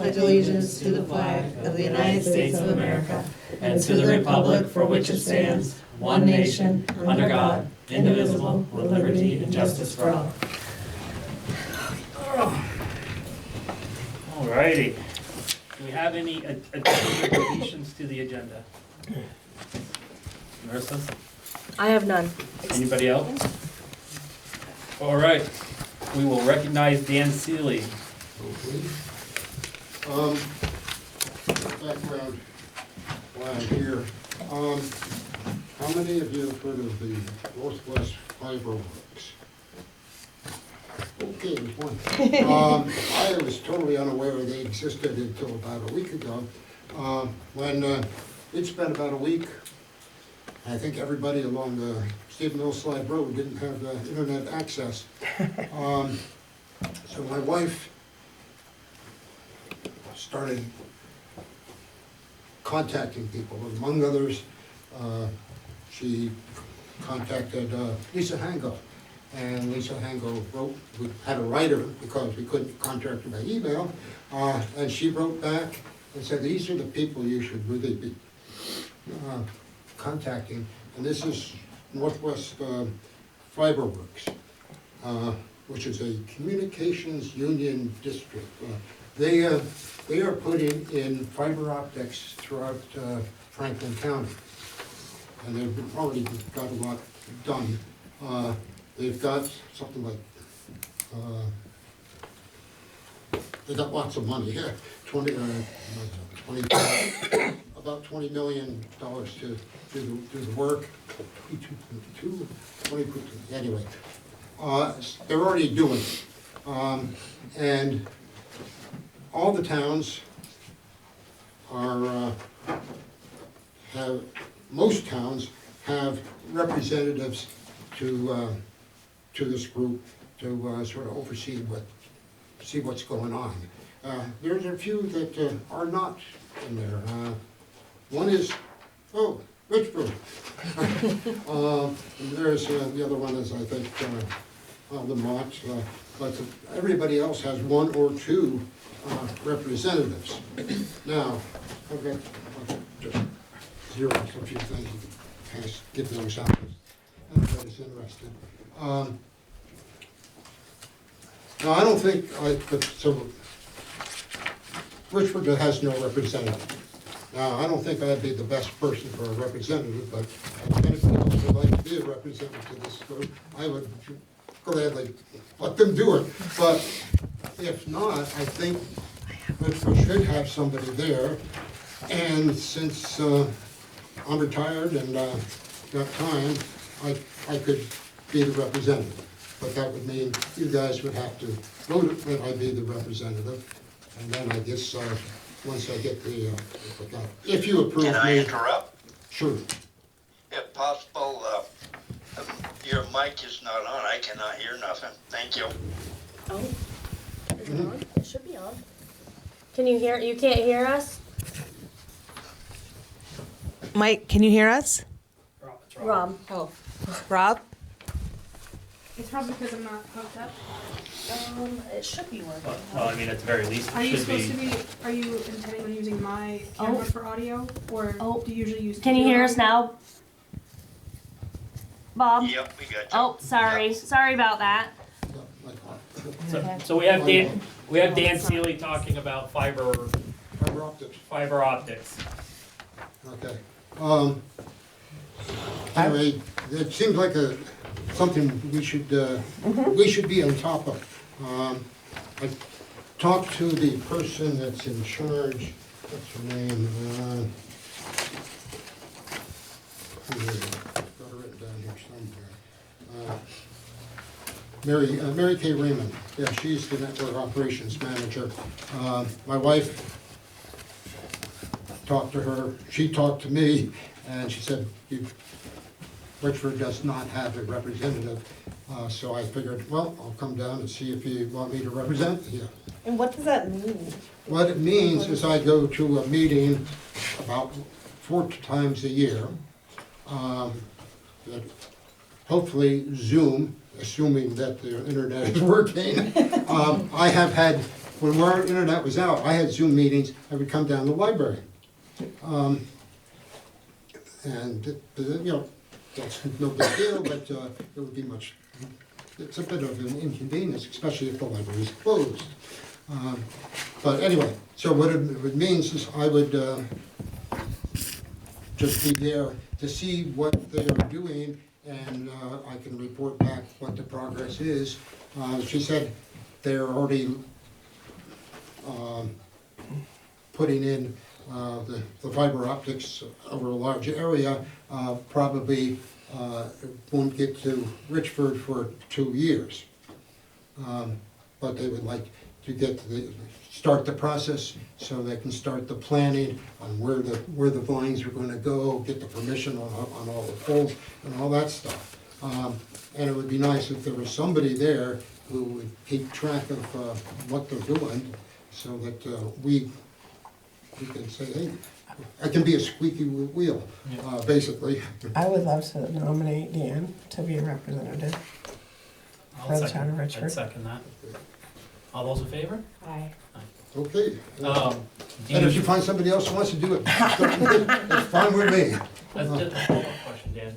pledge allegiance to the flag of the United States of America and to the republic for which it stands, one nation, under God, indivisible, with liberty and justice for all. Alrighty. Do we have any additions or deletions to the agenda? Marissa? I have none. Anybody else? Alright. We will recognize Dan Seeley. Background why I'm here. How many of you have heard of the Northwest Fiber Works? Okay, there's one. I was totally unaware they existed until about a week ago. When it's been about a week, I think everybody along the Stephen Mill Slide Road didn't have internet access. So my wife started contacting people. Among others, she contacted Lisa Hango. And Lisa Hango wrote, we had a writer because we couldn't contact her by email, and she wrote back and said, these are the people you should really be contacting. And this is Northwest Fiber Works, which is a communications union district. They are putting in fiber optics throughout Franklin County, and they've already got a lot done. They've got something like, they got lots of money, yeah, about $20 million to do the work. 20, anyway, they're already doing it. And all the towns are, most towns have representatives to this group to sort of oversee see what's going on. There's a few that are not in there. One is, Richford. And there's the other one is, I think, Lamont. But everybody else has one or two representatives. Now, I've got just zero a few things. Kind of give them examples. Everybody's interested. Now, I don't think, Richford has no representative. Now, I don't think I'd be the best person for a representative, but if anybody else would like to be a representative to this group, I would gladly let them do it. But if not, I think Richford should have somebody there. And since I'm retired and got time, I could be the representative. But that would mean you guys would have to vote that I be the representative. And then I guess once I get the, if you approve me. Can I interrupt? Sure. If possible, your mic is not on. I cannot hear nothing. Thank you. Oh, is it on? It should be on. Can you hear? You can't hear us? Mike, can you hear us? Rob. Oh. Rob? It's probably because I'm not hooked up. It should be working. Well, I mean, at the very least, Are it you should supposed be. to be, are you intending on using my camera for audio, or do you usually use? Can you hear us now, Bob? Yep, we got you. Oh, sorry. Yep. Sorry about that. So we have Dan Seeley talking about fiber optics. Okay. Anyway, it seems like something we should be on top of. I talked to the person that's in charge. What's her name? Got her written down here somewhere. Mary Kay Raymond. Yeah, she's the network operations manager. My wife talked to her. She talked to me, and she said, Richford does not have a representative. So I figured, well, I'll come down and see if you want me to represent you. And what does that mean? What it means is I go to a meeting about 4 times a year. Hopefully Zoom, assuming that the internet is working. I have had when our internet was out, I had Zoom meetings, I would come down to the library. And, you know, that's no big deal, but it would be much, it's a bit of an inconvenience, especially if the library is closed. But anyway, so what it means is I would just be there to see what they are doing, and I can report back what the progress is. She said they're already putting in the fiber optics over a large area, probably won't get to Richford for 2 years. But they would like to start the process so they can start the planning on where the lines are gonna go, get the permission on all the poles and all that stuff. And it would be nice if there was somebody there who would keep track of what they're doing, so that we can say, hey, I can be a squeaky wheel, basically. I would love to nominate Dan to be a representative for the town of I'd Richford. second that. All those in favor? Aye. Okay. Do And if you find somebody else who wants to do it, it's fine with me. That's just a follow-up question, Dan.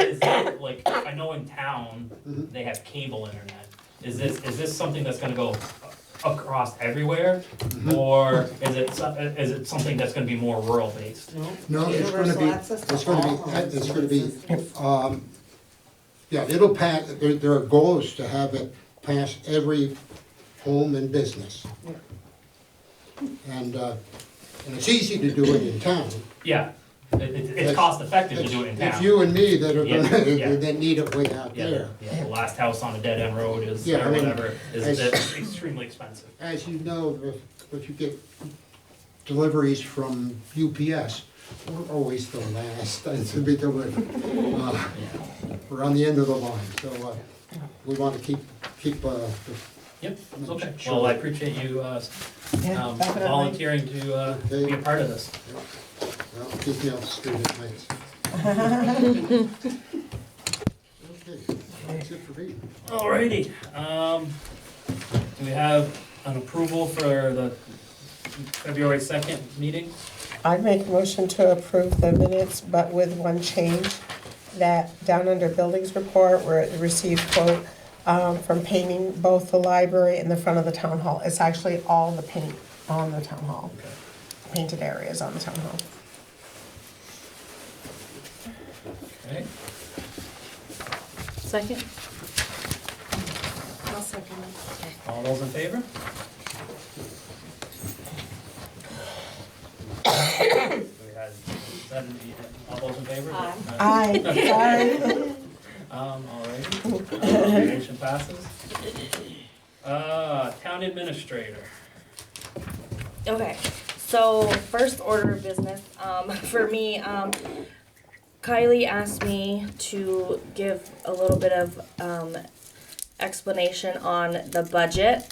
Is it, like, I know in town, they have cable internet. Is this something that's gonna go across everywhere? Or is it something that's gonna be more rural-based? No, it's gonna Universal be, access to it's gonna all be, homes. it's gonna be, yeah, it'll pass, there are goals to have it pass every home and business. And it's easy to do it in town. Yeah, it's cost-effective to do it in town. It's you and me that are Yeah, yeah. gonna, that need it way out Yeah, there. yeah, the last house on a dead-end road is, Yeah, or I mean, whatever, is extremely expensive. As you know, if you get deliveries from UPS, we're always the last to be delivered. We're on the end of the line, so we want to keep Yep, okay, Sure. well, I appreciate you Definitely. volunteering to be a part of this. well, keep me off the street at night. Okay, that's it for me. Alrighty, do we have an approval for the February 2nd meeting? I'd make a motion to approve the minutes, but with one change, that down under buildings report, where it received quote from painting both the library and the front of the town hall. It's actually all the paint on the town hall, painted areas on the town hall. Okay, Second? I'll second it. all those in favor? We had 70, all those in favor? Aye. Aye, sorry. Alrighty, motion passes. Town administrator. Okay, so first order of business, for me, Kylie asked me to give a little bit of, explanation on the budget,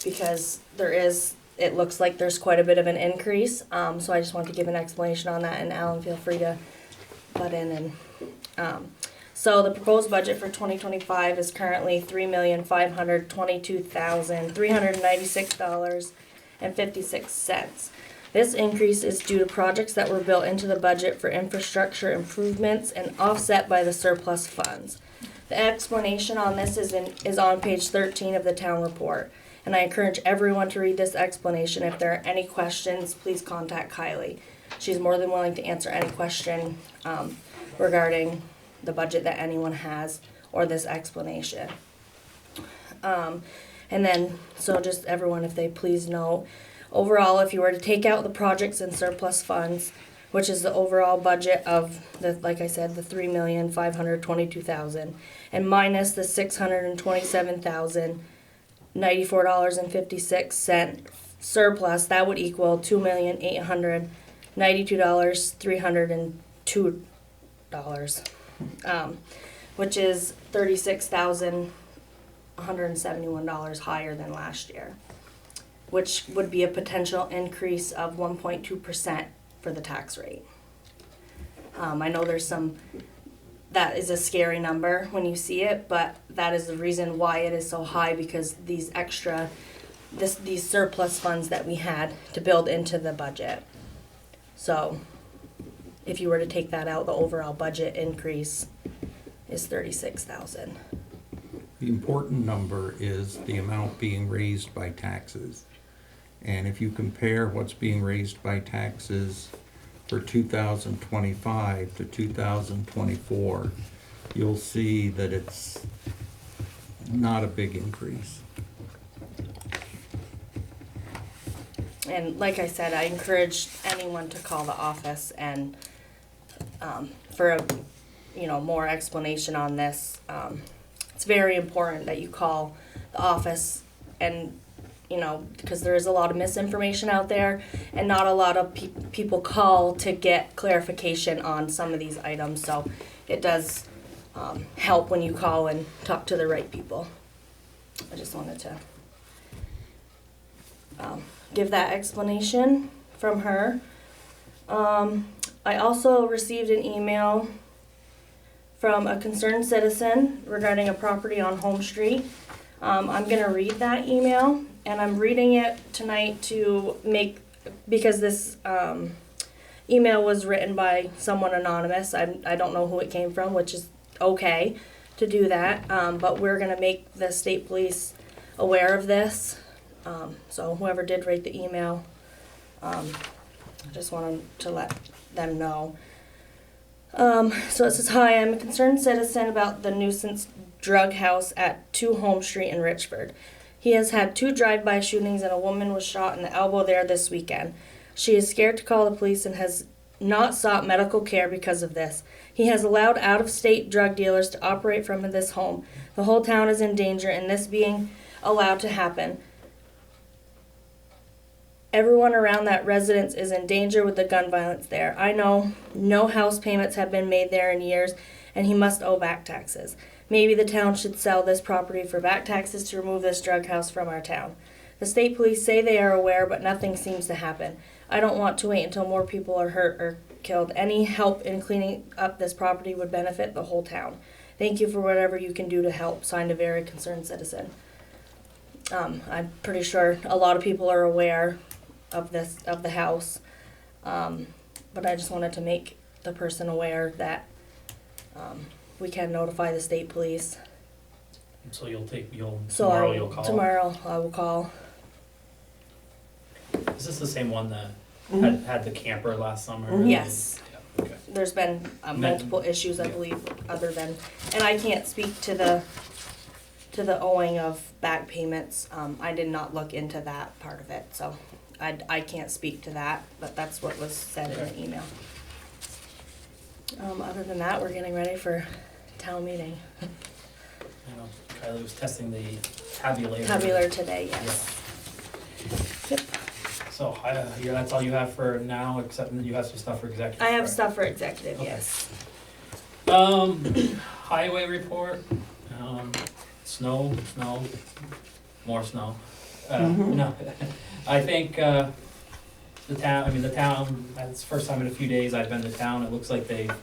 because it looks like there's quite a bit of an increase, so I just want to give an explanation on that, and Alan, feel free to butt in and, so the proposed budget for 2025 is currently $3,522,396.56. This increase is due to projects that were built into the budget for infrastructure improvements and offset by the surplus funds. The explanation on this is on page 13 of the town report, and I encourage everyone to read this explanation. If there are any questions, please contact Kylie. She's more than willing to answer any question regarding the budget that anyone has or this explanation. And then, so just everyone, if they please know, overall, if you were to take out the projects and surplus funds, which is the overall budget of the, like I said, the $3,522,000, and minus the $627,094.56 surplus, that would equal $2,892,302, which is $36,171 higher than last year, which would be a potential increase of 1.2% for the tax rate. I know that is a scary number when you see it, but that is the reason why it is so high, because these extra these surplus funds that we had to build into the budget. So if you were to take that out, the overall budget increase is 36,000. The important number is the amount being raised by taxes. And if you compare what's being raised by taxes for 2025 to 2024, you'll see that it's not a big increase. And like I said, I encourage anyone to call the office and for a, more explanation on this. It's very important that you call the office and, because there is a lot of misinformation out there and not a lot of people call to get clarification on some of these items. So it does help when you call and talk to the right people. I just wanted to give that explanation from her. I also received an email from a concerned citizen regarding a property on Home Street. I'm gonna read that email, and I'm reading it tonight because this email was written by someone anonymous. I don't know who it came from, which is okay to do that, but we're gonna make the state police aware of this. So whoever did write the email, I just wanted to let them know. So it says, "Hi, I'm a concerned citizen about the nuisance drug house at 2 Home Street in Richford. He has had 2 drive-by shootings and a woman was shot in the elbow there this weekend. She is scared to call the police and has not sought medical care because of this. He has allowed out-of-state drug dealers to operate from this home. The whole town is in danger in this being allowed to happen. Everyone around that residence is in danger with the gun violence there. I know no house payments have been made there in years, and he must owe back taxes. Maybe the town should sell this property for back taxes to remove this drug house from our town. The state police say they are aware, but nothing seems to happen. I don't want to wait until more people are hurt or killed. Any help in cleaning up this property would benefit the whole town. Thank you for whatever you can do to help. Signed, a very concerned citizen." I'm pretty sure a lot of people are aware of the house, but I just wanted to make the person aware that we can notify the state police. So tomorrow So you'll call? Tomorrow I will call. Is this the same one that had the camper last summer? Mm-hmm. Yes. Yeah, okay. There's been multiple issues, I believe, other than, and I can't speak to the owing of back payments. I did not look into that part of it, so I can't speak to that, but that's what was said in the email. Other than that, we're getting ready for town meeting. I know Kylie was testing the tabulator. Tabular today, yes. Yep. So, yeah, that's all you have for now, except that you have some stuff for executive? I have correct? stuff for executive, Okay. yes. Highway report, snow, more snow. No, I think, the town, it's the first time in a few days I've been to town, it looks like they've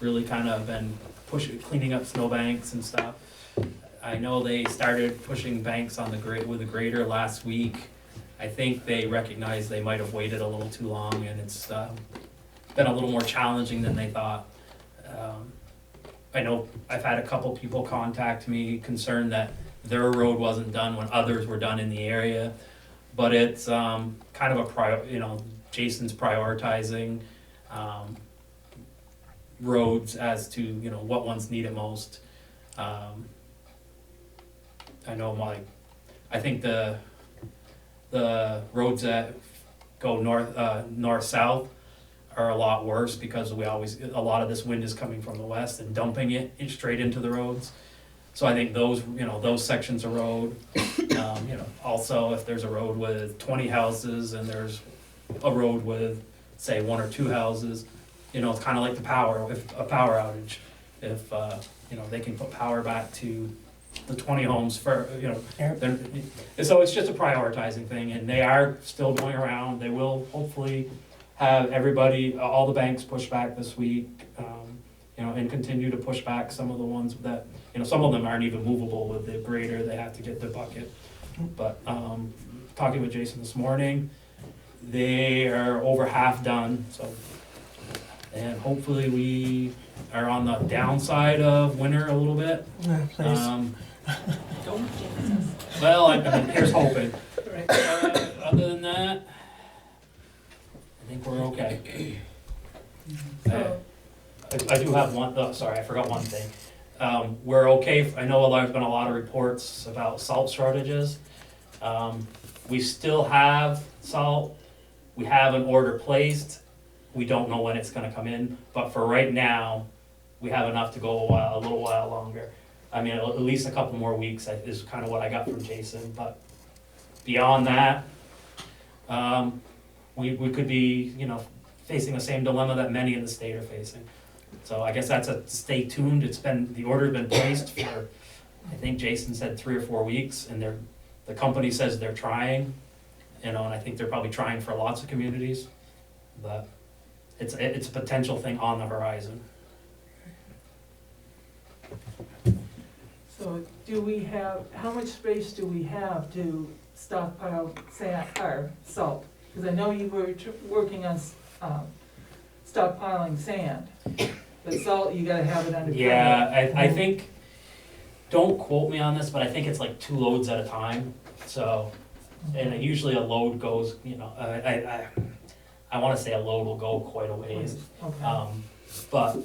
really kind of been cleaning up snowbanks and stuff. I know they started pushing banks on with the grader last week. I think they recognized they might have waited a little too long, and it's been a little more challenging than they thought. I know I've had a couple people contact me concerned that their road wasn't done when others were done in the area, but it's kind of Jason's prioritizing roads as to what ones need it most. I know I think the roads that go north-south are a lot worse because a lot of this wind is coming from the west and dumping it straight into the roads. So I think those sections of road, also if there's a road with 20 houses and there's a road with, say, 1 or 2 houses, it's kind of like a power outage. If, they can put power back to the 20 homes so it's just a prioritizing thing, and they are still going around. They will hopefully have all the banks push back this week, and continue to push back some of the ones that, some of them aren't even movable with the grader. They have to get their bucket. But talking with Jason this morning. They are over half done, so, and hopefully we are on the downside of winter a little bit. Yeah, please. Don't jinx us. Well, I mean, here's hoping. Other than that, I think we're okay. I do have one, oh, sorry, I forgot one thing. We're okay, I know there's been a lot of reports about salt shortages. We still have salt, we have an order placed, we don't know when it's gonna come in, but for right now, we have enough to go a little while longer. I mean, at least a couple more weeks is kind of what I got from Jason, but beyond that, we could be, you know, facing the same dilemma that many in the state are facing. So I guess that's a stay tuned. The order's been placed for, I think Jason said 3 or 4 weeks, and the company says they're trying, you know, and I think they're probably trying for lots of communities, but it's a potential thing on the horizon. So do we have, how much space do we have to stockpile sand, or salt? Because I know you were working on stockpiling sand, but salt, you gotta have it under. Yeah, I think, don't quote me on this, but I think it's like 2 loads at a time, so, and usually a load goes, you know, I wanna say a load will go quite a ways. Okay. But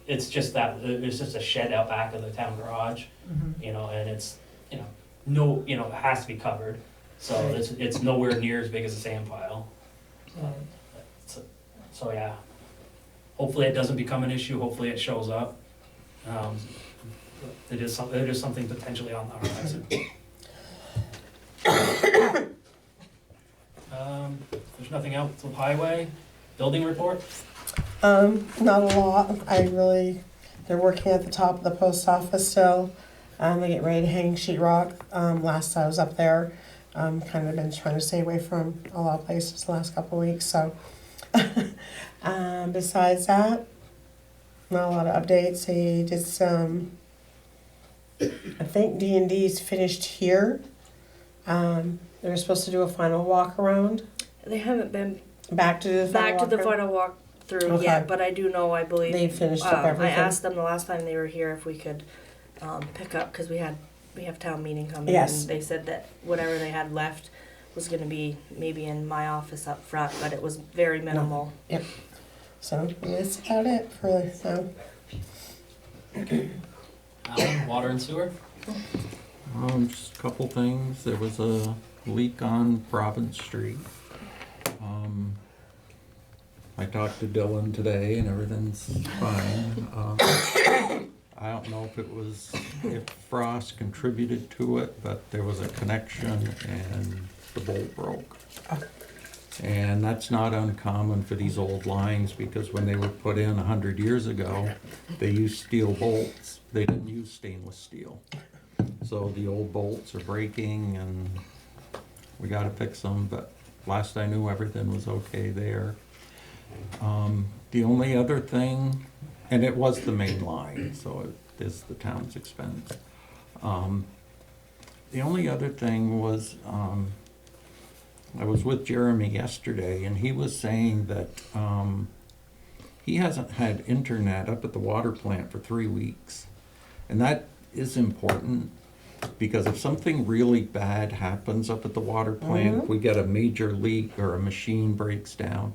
it's just that, there's just a shed out back of the town garage, Mhm. you know, and it's, you know, it has to be covered, so it's nowhere near as big as a sand pile. Right. So yeah, hopefully it doesn't become an issue, hopefully it shows up. It is something potentially on the horizon. There's nothing else with highway, building report? Not a lot. They're working at the top of the post office still. They get ready to hang sheetrock. Last I was up there, kind of been trying to stay away from a lot of places the last couple of weeks, so. Besides that, not a lot of updates. They did some, I think D&D's finished here. They were supposed to do a final walk around. They haven't been Back to the final walk through Okay. yet, but I do know, I believe. They finished up everything. I asked them the last time they were here if we could pick up, because we have town meeting coming. Yes. And they said that whatever they had left was gonna be maybe in my office up front, but it was very minimal. Yep. So that's about it for now. Alan, water and sewer? Just a couple things. There was a leak on Province Street. I talked to Dylan today and everything's fine. I don't know if frost contributed to it, but there was a connection and the bolt broke. And that's not uncommon for these old lines, because when they were put in 100 years ago, they used steel bolts. They didn't use stainless steel. So the old bolts are breaking and we gotta fix them, but last I knew everything was okay there. The only other thing, and it was the main line, so it is the town's expense. The only other thing was, I was with Jeremy yesterday, and he was saying that he hasn't had internet up at the water plant for 3 weeks. And that is important, because if something really bad happens up at the water plant, if we get a major leak or a machine breaks down,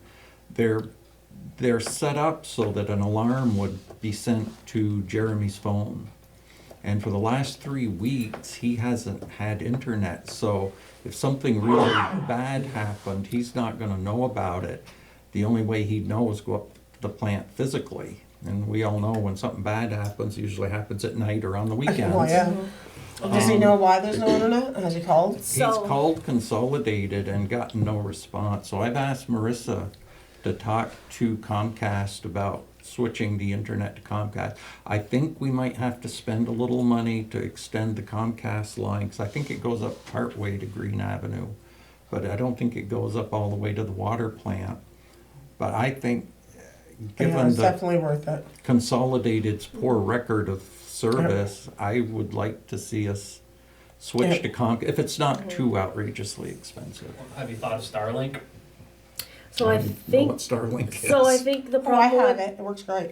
they're set up so that an alarm would be sent to Jeremy's phone. And for the last 3 weeks, he hasn't had internet, so if something really bad happened, he's not gonna know about it. The only way he'd know is go up to the plant physically. And we all know when something bad happens, it usually happens at night or on the weekends. Well, yeah. Does he know why there's no internet? Has he called? He's called Consolidated and gotten no response, so I've asked Marissa to talk to Comcast about switching the internet to Comcast. I think we might have to spend a little money to extend the Comcast line, because I think it goes up partway to Green Avenue, but I don't think it goes up all the way to the water plant. But I think, given It's the definitely worth it. Consolidated's poor record of service, I would like to see us switch to if it's not too outrageously expensive. Have you thought of Starlink? So I know think, what Starlink is. so I think the Oh, I problem have with, it, it works great.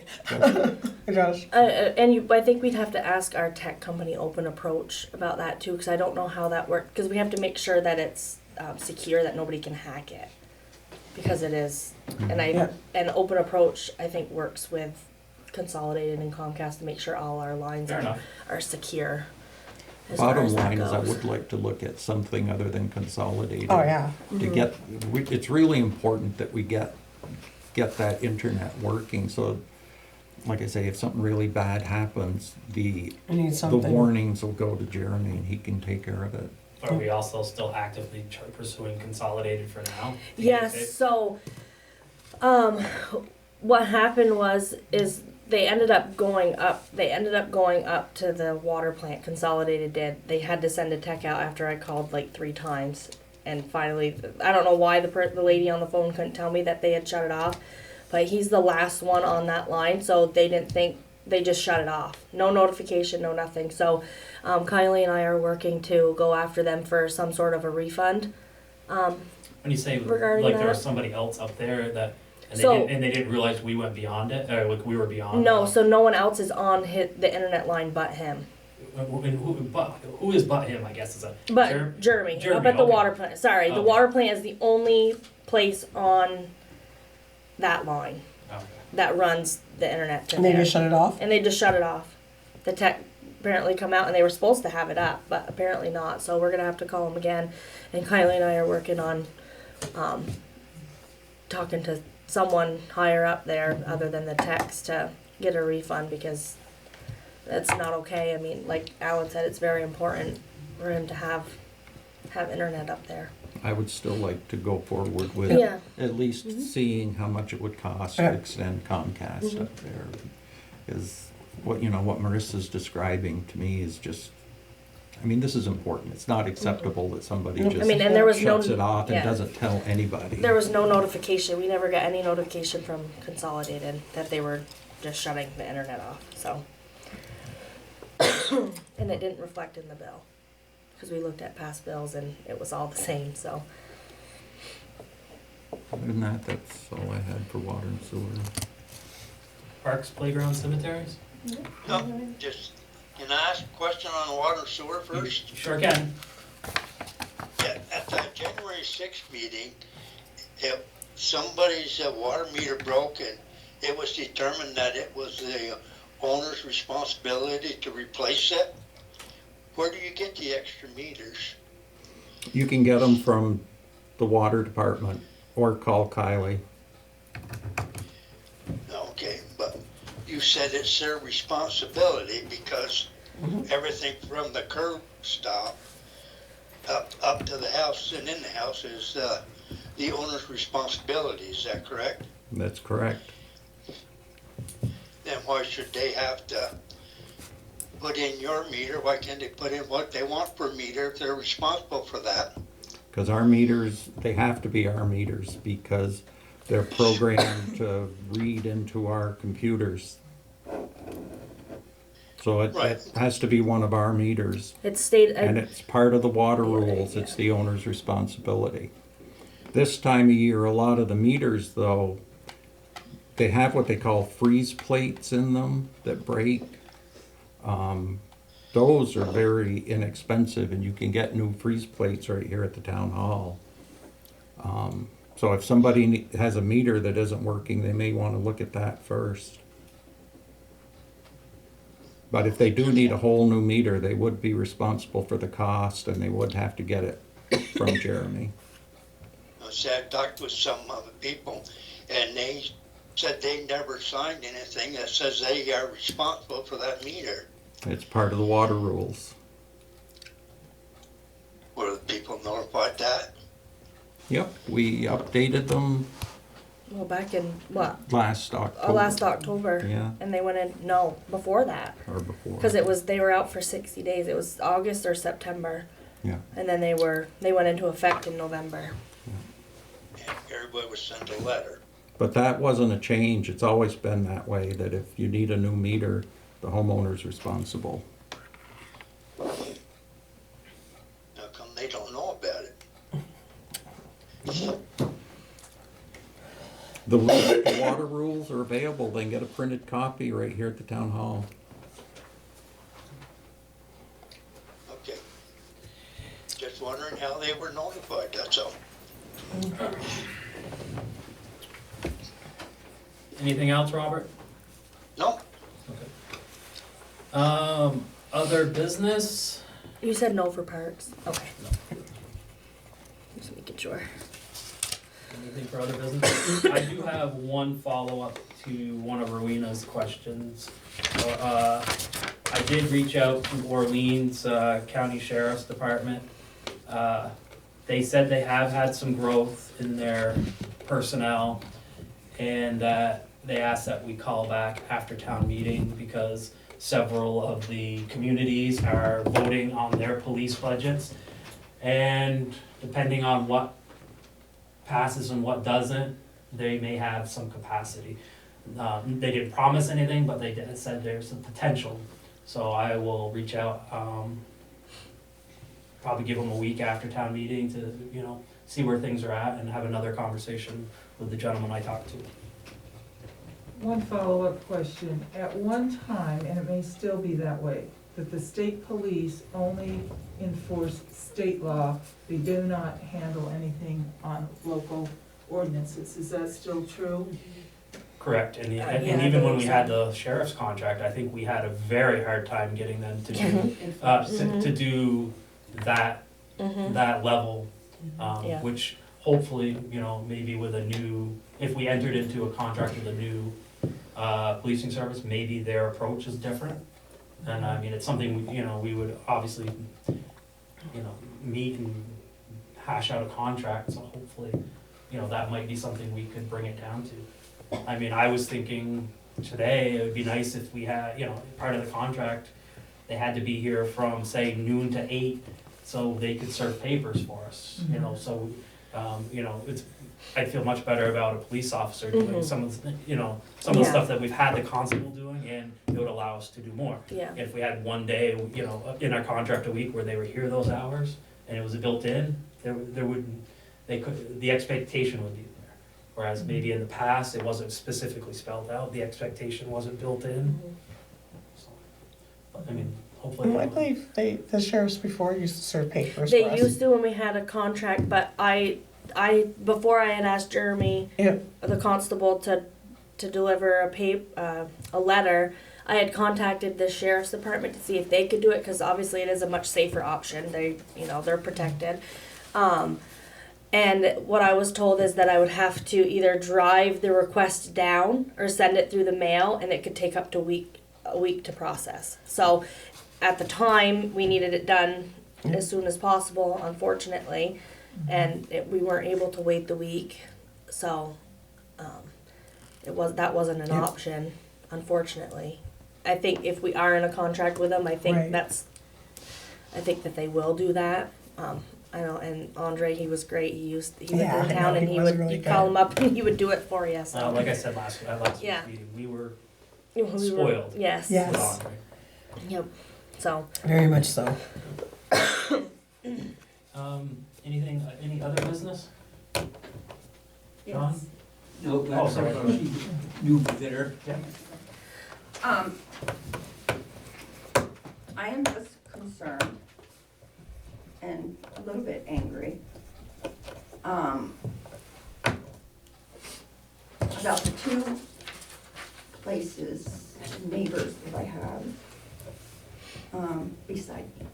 It does. I think we'd have to ask our tech company Open Approach about that too, because I don't know how that works, because we have to make sure that it's secure, that nobody can hack it. Because it is, Yeah. and Open Approach, I think, works with Consolidated and Comcast to make sure all our lines Fair enough. are secure. As far Bottom as that line is I goes. would like to look at something other than Consolidated. Oh, yeah. To get, it's really important that we get that internet working, so, like I say, if something really bad happens, the I need something. warnings will go to Jeremy and he can take care of it. Are we also still actively pursuing Consolidated for now? Yes, so, what happened is they ended up going up to the water plant, Consolidated did. They had to send a tech out after I called like 3 times. And finally, I don't know why the lady on the phone couldn't tell me that they had shut it off. But he's the last one on that line, so they didn't think, they just shut it off. No notification, no nothing. So Kylie and I are working to go after them for some sort of a refund. When you say Regarding like there was that? somebody else up there that, and So- they didn't realize we went beyond it, or like we were beyond. No, so no one else is on the internet line but him. Who is but him? I guess is a. But Jeremy, up Jeremy, at the okay. water plant. Sorry, the Okay. water plant is the only place on that line Okay. that runs the internet to And they there. just shut it off? And they just shut it off. The tech apparently come out and they were supposed to have it up, but apparently not. So we're gonna have to call them again. And Kylie and I are working on talking to someone higher up there other than the techs to get a refund, because that's not okay. I mean, like Alan said, it's very important for him to have internet up there. I would still like to go forward with Yeah. at least seeing how much it would cost to Yeah. extend Comcast up there. Because what Marissa's describing to me is just, I mean, this is important. It's not acceptable that somebody I just mean, and there was no- shuts it off and yeah. doesn't tell anybody. There was no notification. We never got any notification from Consolidated that they were just shutting the internet off. So, and it didn't reflect in the bill because we looked at past bills and it was all the same. So, Other than that, that's all I had for water and sewer. Parks, playgrounds, cemeteries. No, just, can I ask a question on water and sewer first? You sure can. Yeah, at the January 6th meeting, if somebody's water meter broke and it was determined that it was the owner's responsibility to replace it, where do you get the extra meters? You can get them from the water department or call Kylie. Okay, but you said it's their responsibility because everything from the curb stop up to the house and in the house is the owner's responsibility, is that correct? That's correct. Then why should they have to put in your meter? Why can't they put in what they want per meter if they're responsible for that? Because our meters, they have to be our meters because they're programmed to read into our computers. So it Right. has to be one of our meters. it's state. And it's part of the water rules, it's the owner's responsibility. This time of year, a lot of the meters though, they have what they call freeze plates in them that break. Those are very inexpensive and you can get new freeze plates right here at the town hall. So if somebody has a meter that isn't working, they may want to look at that first. But if they do need a whole new meter, they would be responsible for the cost and they would have to get it from Jeremy. I said, I talked with some other people and they said they never signed anything that says they are responsible for that meter. It's part of the water rules. Were the people notified that? Yep, we updated them Well, back in what? last October. Last October. Yeah. And they went in. No, before that. Or before. Because they were out for 60 days. It was August or September. Yeah. And then they went into effect in November. And everybody was sent a letter. But that wasn't a change. It's always been that way, that if you need a new meter, the homeowner's responsible. The water rules are available, they can get a printed copy right here at the town hall. Okay. Just wondering how they were notified, that's all. Anything else, Robert? No? Other business? You said no for parks? Okay. Just making sure. Anything for other business? I do have one follow-up to one of Rowena's questions. I did reach out to Orleans County Sheriff's Department. They said they have had some growth in their personnel, and they asked that we call back after town meeting because several of the communities are voting on their police budgets. And depending on what passes and what doesn't, they may have some capacity. They didn't promise anything, but they said there's some potential. So I will reach out, probably give them a week after town meeting to, see where things are at and have another conversation with the gentleman I talked to. One follow-up question. At one time, and it may still be that way, that the state police only enforce state law. They do not handle anything on local ordinances. Is that still true? Correct, and Yeah, even when we so. had the sheriff's contract, I think we had a very hard time getting them to do, to do that, that level. Yeah. Which hopefully, maybe with a new, if we entered into a contract with a new policing service, maybe their approach is different. And I mean, it's something, we would obviously, meet and hash out a contract, so hopefully, that might be something we could bring it down to. I mean, I was thinking today, it would be nice if we had, part of the contract, they had to be here from, say, noon to 8, so they could serve papers for us, so, it's, I'd feel much better about a police officer doing some of the, some of the Yeah. stuff that we've had the constable doing, and it would allow us to do more. Yeah. If we had one day, in our contract a week where they were here those hours, and it was built in, there wouldn't, the expectation would be there. Whereas maybe in the past, it wasn't specifically spelled out, the expectation wasn't built in. So, but, I mean, hopefully. I believe the sheriffs before used to serve papers for They us. used to when we had a contract, but I before I had asked Jeremy, Yeah. the constable, to deliver a letter, I had contacted the sheriff's department to see if they could do it, because obviously it is a much safer option. They're protected. And what I was told is that I would have to either drive the request down or send it through the mail, and it could take up to a week to process. So at the time, we needed it done as soon as possible, unfortunately, and we weren't able to wait the week. So that wasn't an option, unfortunately. I think if we are in a contract with them, I think Right. I think that they will do that. I know, and Andre, he was great. He lived Yeah, in I town, know, and he he was would really you'd call good. him up and he would do it for you. So Like I said last Yeah. week's meeting, we were We were- spoiled. Yes. Yeah. with Yes. Andre. Yep. So Very much so. Any other business? John? No, Oh, sorry. New visitor. I am just concerned and a little bit angry, about the two places, neighbors that I have, beside me.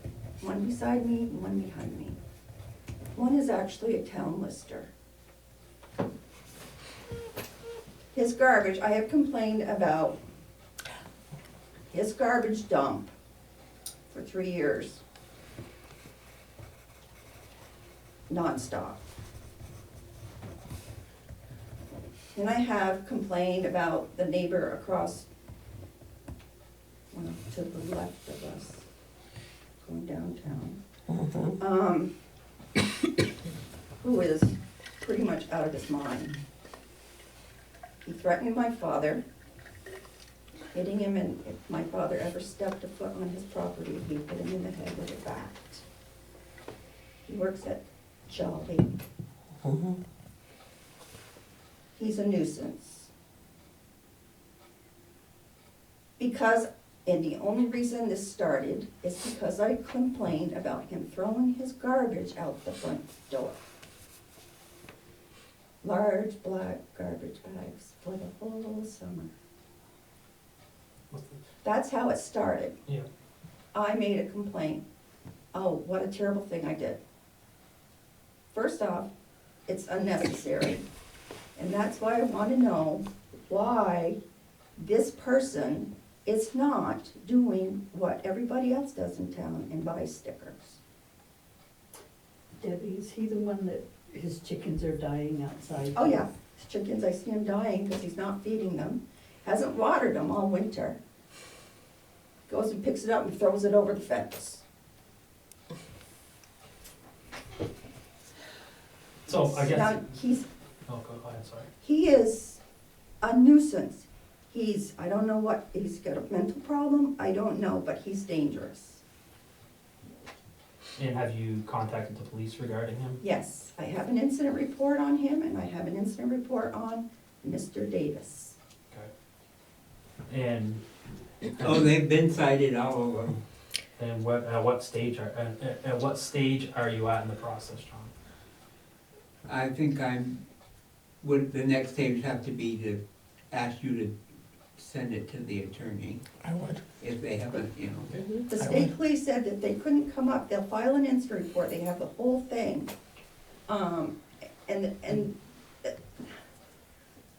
One beside me and one behind me. One is actually a town lister. His garbage, I have complained about his garbage dump for 3 years. Nonstop. And I have complained about the neighbor across, well, to the left of us, going downtown. Who is pretty much out of his mind. He threatened my father, hitting him, and if my father ever stepped a foot on his property, he'd hit him in the head with a bat. He works at Jolly. he's a nuisance. Because, and the only reason this started is because I complained about him throwing his garbage out the front door. Large black garbage bags for the whole summer. That's how it started. Yeah. I made a complaint. Oh, what a terrible thing I did. First off, it's unnecessary. And that's why I want to know why this person is not doing what everybody else does in town and buys stickers. Debbie, is he the one that his chickens are dying outside? Oh yeah, his chickens, I see him dying because he's not feeding them. Hasn't watered them all winter. Goes and picks it up and throws it over the fence. So I guess, Now, oh, go ahead, sorry. he is a nuisance. I don't know what, he's got a mental problem, I don't know, but he's dangerous. And have you contacted the police regarding him? Yes, I have an incident report on him and I have an incident report on Mr. Davis. Okay. And, Oh, they've been cited, all of them. and at what stage are you at in the process, John? I think the next stage have to be to ask you to send it to the attorney, I would. if they haven't, you know. The state police said that they couldn't come up, they'll file an incident report, they have the whole thing. And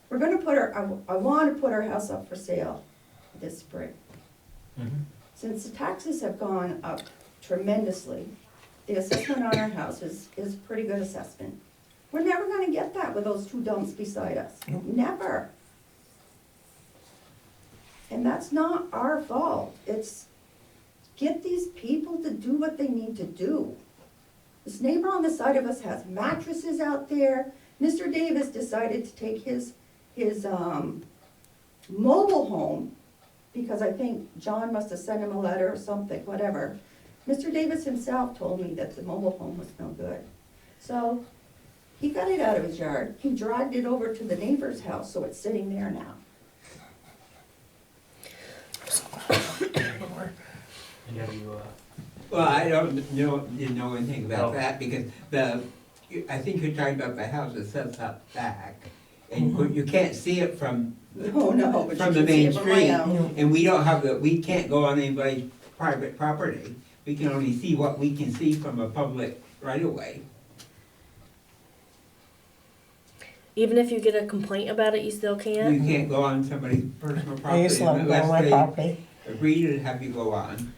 we're gonna put I wanna put our house up for sale this spring. Mm-hmm. Since the taxes have gone up tremendously, the assessment on our house is a pretty good assessment. We're never gonna get that with those two dumps beside us, never. And that's not our fault, it's get these people to do what they need to do. This neighbor on the side of us has mattresses out there. Mr. Davis decided to take his mobile home, because I think John must have sent him a letter or something, whatever. Mr. Davis himself told me that the mobile home was no good. So he got it out of his yard, he dragged it over to the neighbor's house, so it's sitting there now. And have you, Well, I didn't know anything Oh. about that, because I think you're talking about the house that sits up back, and you can't see it from No, but from you the can see main it from my street, house. and we can't go on anybody's private property. We can only see what we can see from a public right of way. Even if you get a complaint about it, you still You can't? can't go on somebody's personal I property used to let them go on unless my they property, agree to have you go on.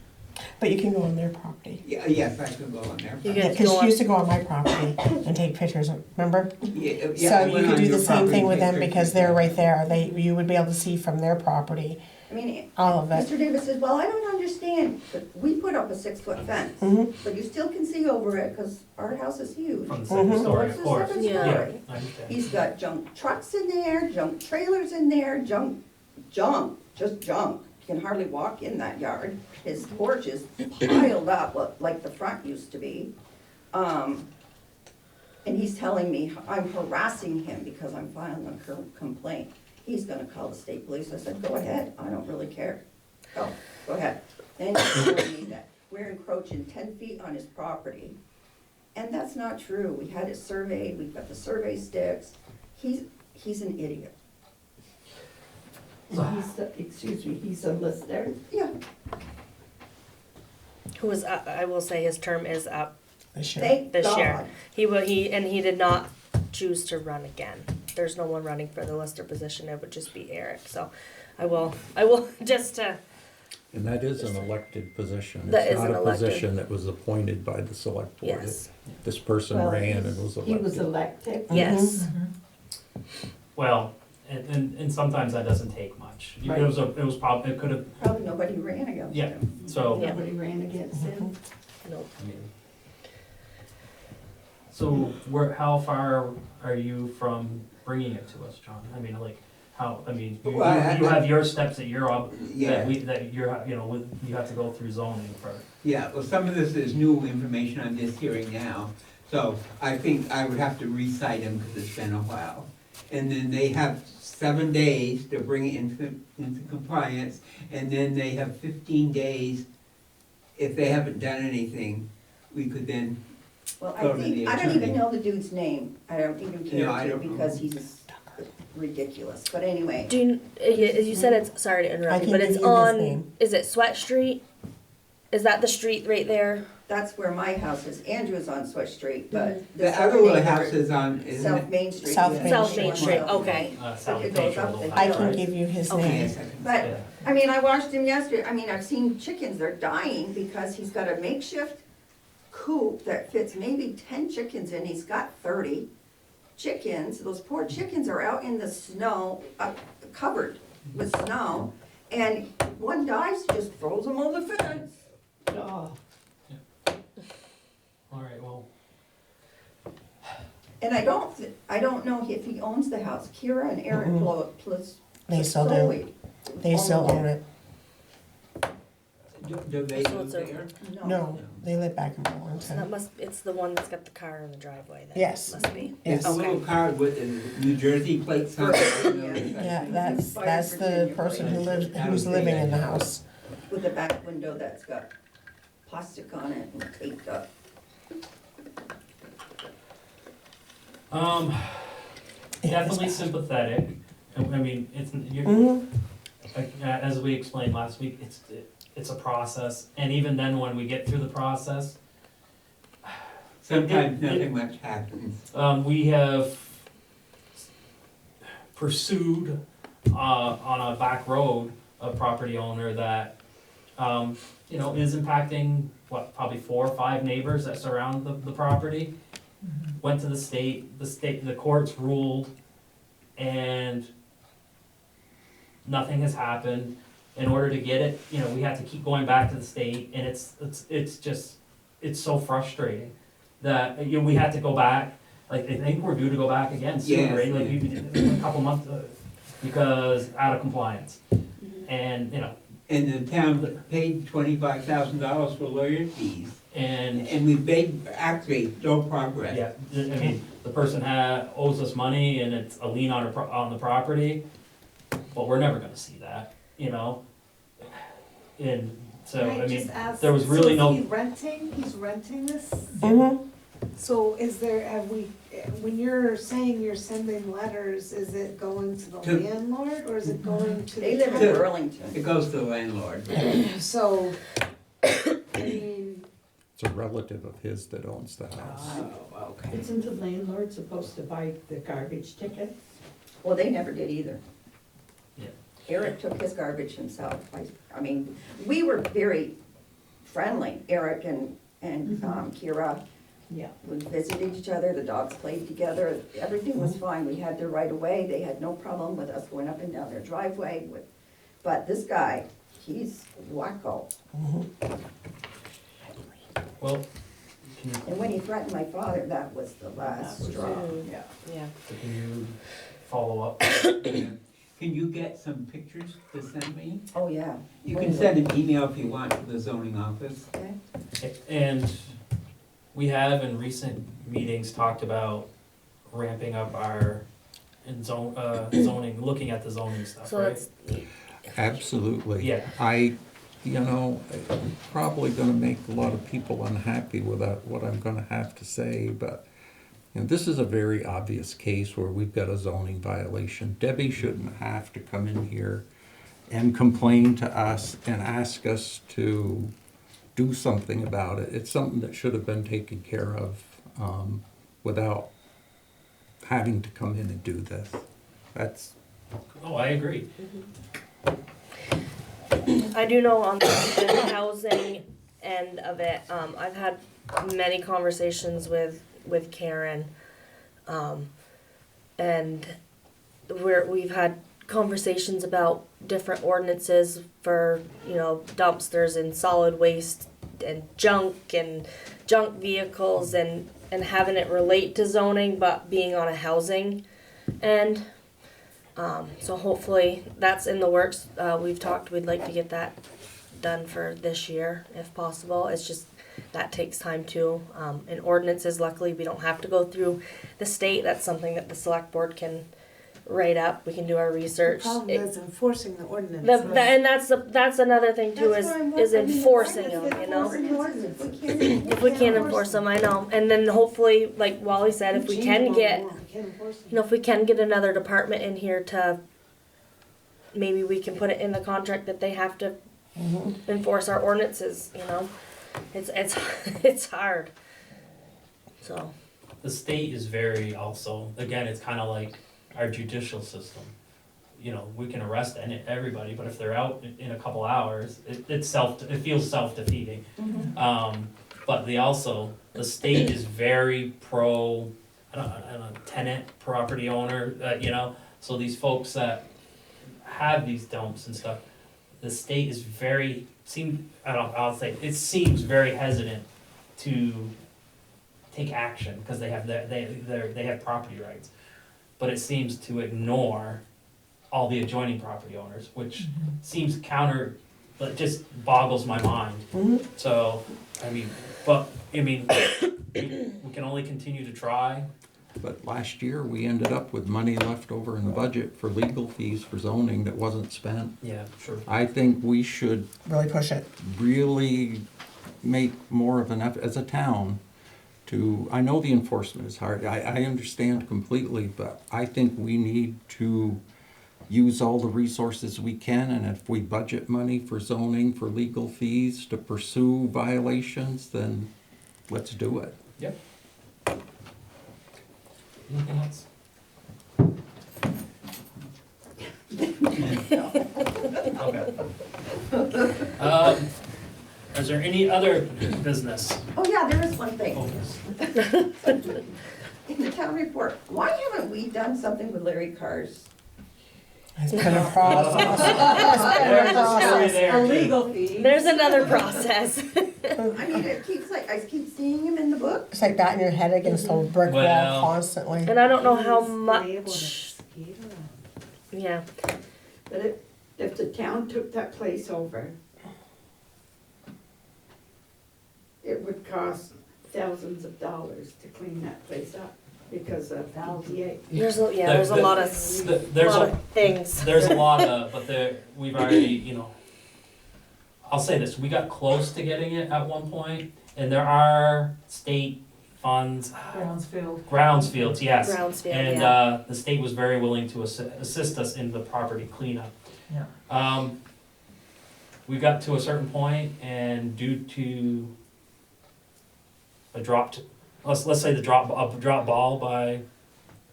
but you can go on their property. Yeah, yes, I can go on there. You Yeah, get to because go you on, used to go on my property and take pictures, remember? Yeah, So I you went could on do your the same property thing with and them take because pictures. they're right there. You would be able to see from their property, I mean, all of it. Mr. Davis says, well, I don't understand, but we put up a 6-foot fence, Mhm. but you still can see over it, because our house is huge. from the second story, What's of the course. second Yeah. Yeah, story? I understand. He's got junk trucks in there, junk trailers in there, junk, just junk. You can hardly walk in that yard. His porch is piled up like the front used to be. And he's telling me I'm harassing him because I'm filing a complaint. He's gonna call the state police. I said, go ahead, I don't really care. Go ahead. And he's telling me that we're encroaching 10 feet on his property. And that's not true. We had it surveyed, we've got the survey sticks. He's an idiot. He's a listener. Yeah, who is, I will say his term is up This year. thank this year. God. He did not choose to run again. There's no one running for the lister position, it would just be Eric, so I will just And that is an elected position. That It's is not an a elected- position that was appointed by the select board. yes, This person Well, ran and was He was elected. elected. yes. Well, and sometimes that doesn't take much. Right. It could have, Probably nobody ran against yeah, him. so. Yeah. Nobody ran against him. Nope. So how far are you from bringing it to us, John? I mean, like, you Well, I- you have your steps that you're Yeah. that you're, you have to go through zoning for. Yeah, well, some of this is new information I'm just hearing now, so I think I would have to recite them because it's been a while. and then they have 7 days to bring it into compliance, and then they have 15 days, if they haven't done anything, we could then, Well, Go I to the think, I don't even attorney. know the dude's name. I don't even care No, I to don't know. because he's ridiculous. But anyway, Do you said it's, sorry to interrupt I you, can but give it's you his on, name. is it Sweat Street? Is that the street right there? that's where my house is. Andrew's on Sweat Street, but the this other neighbor- house is on, isn't South it? Main Street. South yeah. Main South Main Street, okay. South It Main goes Street, up the I hill. can give you his Okay. name. Yes, I can- But, Yeah. I mean, I watched him yesterday. I mean, I've seen chickens, they're dying because he's got a makeshift coop that fits maybe 10 chickens in. He's got 30 chickens. Those poor chickens are out in the snow, covered with snow. And one dies, just throws them over the fence. Oh, All right, well, And I don't know if he owns the house. Kira and Eric plus. They still do. They still own it. Do they So live it's a- there? No, they live back in So that Burlington. must, it's the one that's got the car in the driveway then? Yes. Must be. It's a Yes. little car with a New Jersey plates on it. Yeah, that's the person who's living in the house. With a back window that's got plastic on it and taped up. definitely sympathetic. I mean, you're, Mhm. as we explained last week, it's a process, and even then, when we get through the process, Sometimes nothing much happens. we have pursued, on a back road, a property owner that, is impacting, probably 4 or 5 neighbors that surround the property. Went to the state, the courts ruled, and nothing has happened. In order to get it, we have to keep going back to the state, and it's so frustrating that, we had to go back, like, I think we're due to go back again soon, Yes, right? Like, yeah. a couple months, because out of compliance. And, And the town paid $25,000 for lawyer fees, and, and we made actually no progress. yeah, I mean, the person owes us money, and it's a lien on the property, but we're never gonna see that, And so, I mean, there was really So no, he's renting this? Mhm. So is there, when you're saying you're sending letters, is it going to the To- landlord or is it going to They the live in tenant? Burlington. It goes to the landlord. So, I mean, It's a relative of his that owns the house. oh, okay. isn't the landlord supposed to buy the garbage tickets? Well, they never did either. Yeah. Eric took his garbage himself. I mean, we were very friendly, Eric and Kira. Yeah. We visited each other, the dogs played together, everything was fine. We had their right of way, they had no problem with us going up and down their driveway with, but this guy, he's wacko. well, And when he threatened my father, that was the last straw. Yeah. Yeah. can you follow up? Can you get some pictures to send me? Oh, yeah. You can send an email if you want to the zoning office. Okay. And we have in recent meetings talked about ramping up our zoning, looking at the zoning stuff, So right? that's, Absolutely. Yeah. Probably gonna make a lot of people unhappy with what I'm gonna have to say, but this is a very obvious case where we've got a zoning violation. Debbie shouldn't have to come in here and complain to us and ask us to do something about it. It's something that should have been taken care of without having to come in and do this. That's Oh, I agree. I do know on the housing end of it, I've had many conversations with Karen. And we've had conversations about different ordinances for, dumpsters and solid waste and junk vehicles and having it relate to zoning, but being on a housing end. So hopefully that's in the works. We'd like to get that done for this year if possible. It's just, that takes time too. And ordinances, luckily, we don't have to go through the state. That's something that the select board can write up, we can do our The research. problem is enforcing the ordinance. And that's another thing too, is enforcing them, you know? If we can't enforce them, I know, and then hopefully, like Wally said, if we can get, if we can get another department in here to, maybe we can put it in the contract that they have to enforce our ordinances, you know? It's hard, so. The state is very also, again, it's kinda like our judicial system. You know, we can arrest everybody, but if they're out in a couple hours, it feels self-defeating. But the state is very pro, I don't know, tenant, property owner, you know, so these folks that have these dumps and stuff, the state is I'll say, it seems very hesitant to take action, because they have property rights. But it seems to ignore all the adjoining property owners, which seems but just boggles my mind. So, we can only continue to try. But last year, we ended up with money left over in the budget for legal fees for zoning that wasn't spent. Yeah, sure. I think we should Really push it. really make more of an effort as a town to, I know the enforcement is hard, I understand completely, but I think we need to use all the resources we can, and if we budget money for zoning, for legal fees, to pursue violations, then let's do it. Yep. Anything else? Okay. Is there any other business? Oh, yeah, there is one thing. Oh, yes. In the town report, why haven't we done something with Larry Carr's? It's been a process. There's a story there, A too. legal fee. There's another process. I mean, I keep seeing him in the book. It's like batting your head against a brick wall Well- constantly. And I don't know how Be able to much, speed it up. yeah, But if the town took that place over, it would cost thousands of dollars to clean that place up because of DA. there's a lot of things. There's a lot of, but we've already, you know, I'll say this, we got close to getting it at one point, and there are state funds. Groundsfields, yes. Groundsfield, And, yeah. the state was very willing to assist us in the property cleanup. Yeah. We got to a certain point, and due to let's say the drop ball by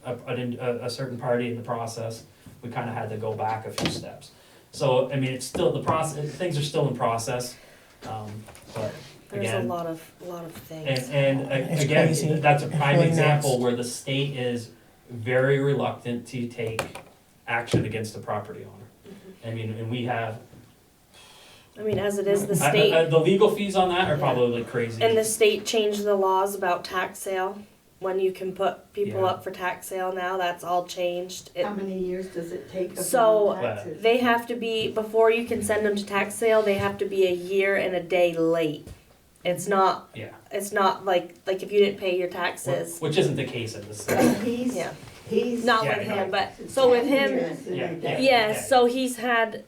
a certain party in the process, we kinda had to go back a few steps. So, I mean, it's still the process, things are still in process, but There's again. a lot of things. It's Again, crazy. that's a It's prime really example nuts. where the state is very reluctant to take action against the property owner. I mean, and we have, I mean, as it is, the state, the legal fees on that are probably crazy. and the state changed the laws about tax sale. When you can put people Yeah. up for tax sale now, that's all changed. How many years does it take of So, taxes? They have to be, before you can send them to tax sale, they have to be a year and a day late. It's not, Yeah, it's not like if you didn't pay your taxes. which isn't the case in this. He's, Yeah. he's. Not Yeah, with yeah. him, but, so with him, Yeah. yes, so he's had,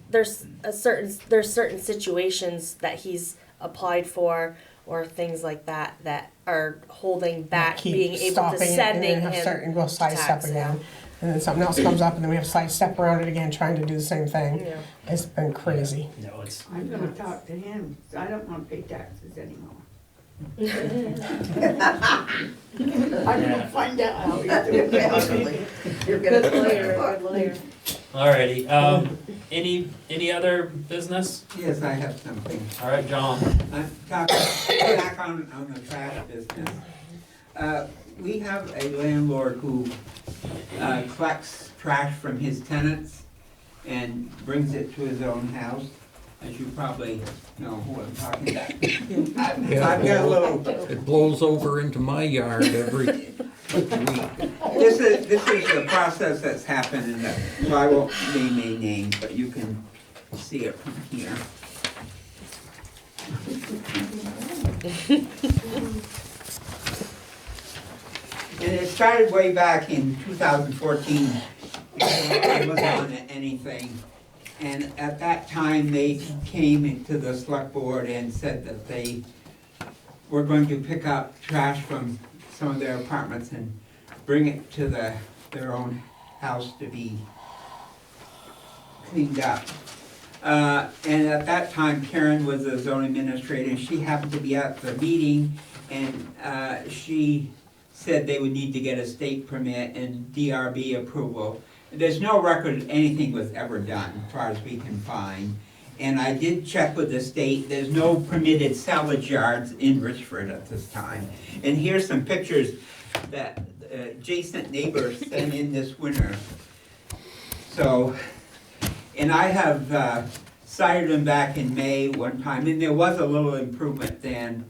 there's certain situations that he's applied for or things like that are holding back Keep being able to stopping it, and sending then have him certain, we'll to sidestep tax again. sale. And then something else comes up, and then we have to sidestep around it again, trying to do the same thing. Yeah. It's been crazy. No, it's, I'm gonna talk to him, 'cause I don't wanna pay taxes anymore. I'm gonna find out how he's doing. You're gonna Good lawyer, good lawyer. alrighty, any other business? Yes, I have something. Alright, John. I'm talking back on the trash business. We have a landlord who collects trash from his tenants and brings it to his own house, as you probably know who I'm talking about. I've got a little, It blows over into my yard every week. this is the process that's happened, and so I won't name any names, but you can see it from here. And it started way back in 2014. before I was on anything. And at that time, they came into the select board and said that they were going to pick up trash from some of their apartments and bring it to their own house to be cleaned up. And at that time, Karen was the zoning administrator, and she happened to be at the meeting, and she said they would need to get a state permit and DRB approval. There's no record that anything was ever done, as far as we can find. And I did check with the state, there's no permitted salvage yards in Richford at this time. And here's some pictures that adjacent neighbors sent in this winter. So, and I have cited them back in May one time, and there was a little improvement then.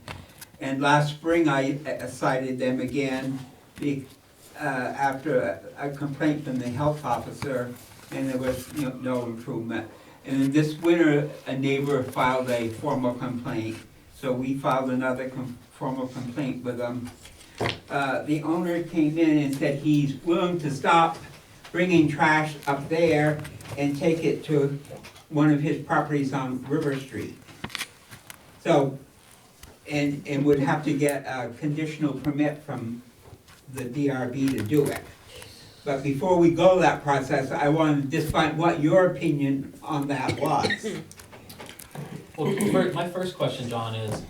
And last spring I cited them again after a complaint from the health officer, and there was no improvement. And then this winter, a neighbor filed a formal complaint, so we filed another formal complaint with them. The owner came in and said he's willing to stop bringing trash up there and take it to one of his properties on River Street. So, and would have to get a conditional permit from the DRB to do it. But before we go that process, I want to just find what your opinion on that was. Well, my first question, John, is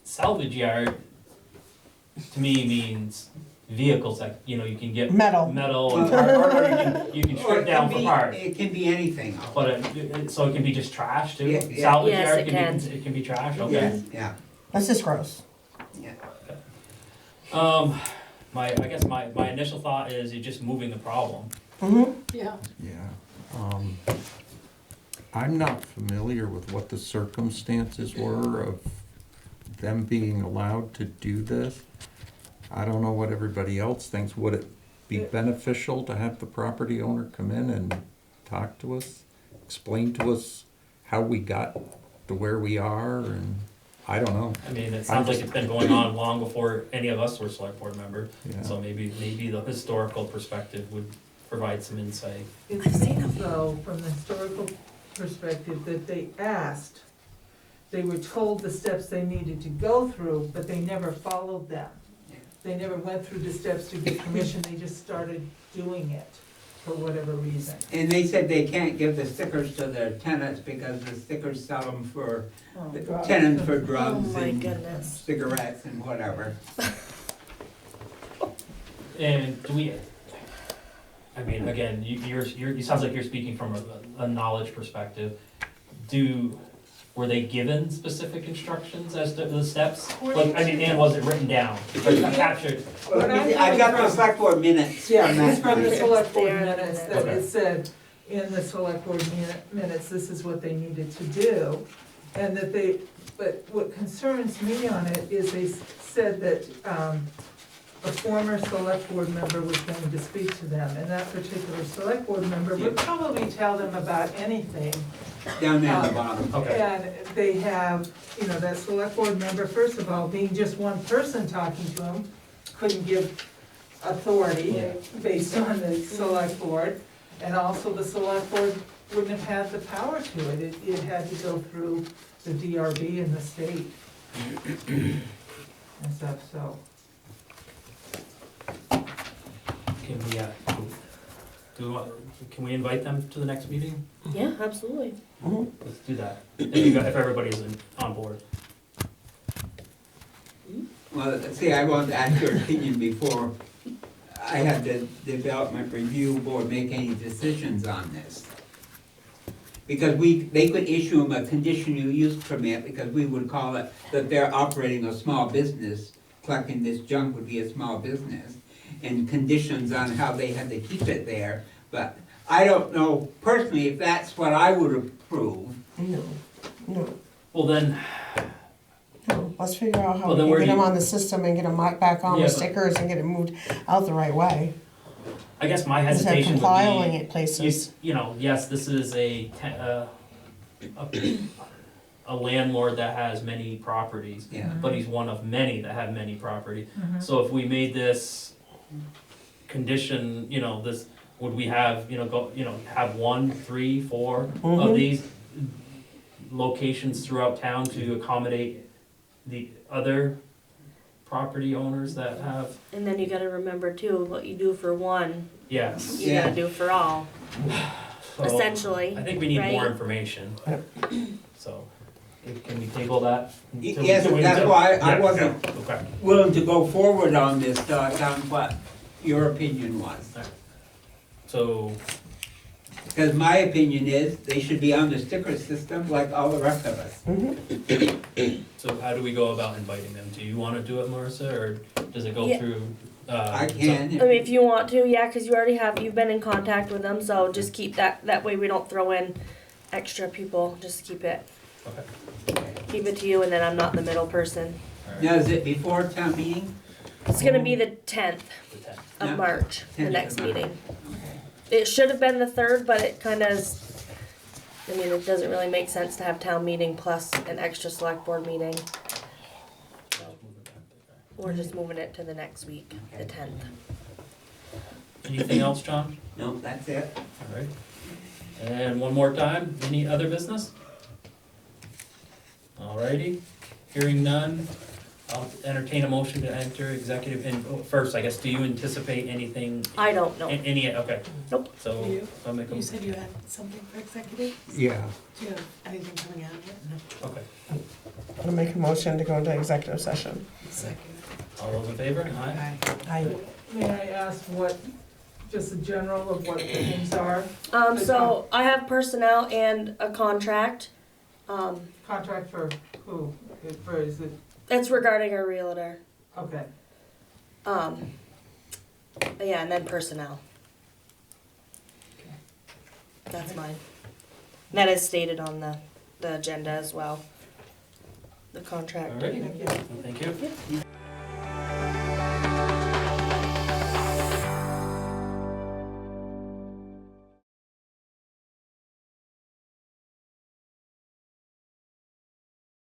salvage yard to me means vehicles that, you can get Metal. and part, or you can strip down for parts. It can be anything. But so it can be just trash too? Yeah, yeah. Salvage Yes, yard it can. it can be trash, okay. Yes, yeah. That's just gross. I guess my initial thought is you're just moving the problem. Mm-hmm. Yeah. Yeah. I'm not familiar with what the circumstances were of them being allowed to do this. I don't know what everybody else thinks. Would it be beneficial to have the property owner come in and talk to us, explain to us how we got to where we are, and I don't know. I mean, it sounds like it's been going on long before any of us were select board members. Yeah. So maybe the historical perspective would provide some insight. It seems though, from the historical perspective, that they were told the steps they needed to go through, but they never followed them. They never went through the steps to get permission, they just started doing it for whatever reason. And they said they can't give the stickers to their tenants because the stickers sell them for, the tenants for drugs Oh my and goodness. cigarettes and whatever. And do we, I mean, again, you sounds like you're speaking from a knowledge perspective. Were they given specific instructions as to the steps? Like, I mean, and was it written down, or captured? I've got the select board minutes. Yeah, from that it's from the meeting. select board There. minutes that it said, in the select board minutes, this is what they needed to do. And that but what concerns me on it is they said that, a former select board member was going to speak to them, and that particular select board member would probably tell them about anything. Down there at the bottom. Okay. And they have, that select board member, first of all, being just one person talking to them, couldn't give authority based on the select board. And also the select board wouldn't have had the power to it. It had to go through the DRB and the state. And stuff, so. Can we invite them to the next meeting? Yeah, absolutely. Let's do that, if everybody's on board. Well, see, I wanted to ask your opinion before I had the development review board make any decisions on this. Because they could issue them a conditional use permit, because we would call it that they're operating a small business, collecting this junk would be a small business, and conditions on how they had to keep it there. But I don't know personally if that's what I would approve. No. Well then, No, let's figure out how Well, then we where can get do them you- on the system and get them back on Yeah, with but- stickers and get it moved out the right way. I guess my Instead of hesitation would compiling be, it places. yes, this is a landlord that has many properties, Yeah. but he's one of many that have many property. So if we made this condition, would we have, have 1, 3, 4 of Mhm. these locations throughout town to accommodate the other property owners that have, And then you gotta remember too, what you do for one, yes. you gotta do for all, So, essentially. I think we need more right? information, so, can we table that? until- Yes, until we- that's why I Yeah, wasn't yeah, okay. willing to go forward on this till I found what your opinion was. So, Because my opinion is they should be on the sticker system like all the rest of us. so how do we go about inviting them? Do you wanna do it, Marissa, or does it go Yeah. through? I so- can. I mean, if you want to, yeah, cause you already you've been in contact with them, so just keep that way we don't throw in extra people, just keep it to you, and then I'm not the middle person. Now, is it before town meeting? It's gonna be the 10th The 10th. of Yeah. March, the 10th of next March. meeting. It should have been the 3rd, but it kinda is, I mean, it doesn't really make sense to have town meeting plus an extra select board meeting. We're just moving it to the next week, the 10th. Anything else, John? No, that's it. Alright. And one more time, any other business? Alrighty, hearing none, I'll entertain a motion to enter executive, and first, I guess, do you anticipate anything? I don't know. Any, okay. Nope. So, You- I'll make a. You said you had something for executive? Yeah, Do you have anything coming out of it? No. Okay, I'm gonna make a motion to go into executive session. Second. all those in favor? Aye. I, May I ask what, just a general of what the things are? So I have personnel and a contract. Contract for who? For, is it, It's regarding a realtor. okay. Yeah, and then personnel. That's mine. That is stated on the agenda as well. The contract. Alrighty, thank you.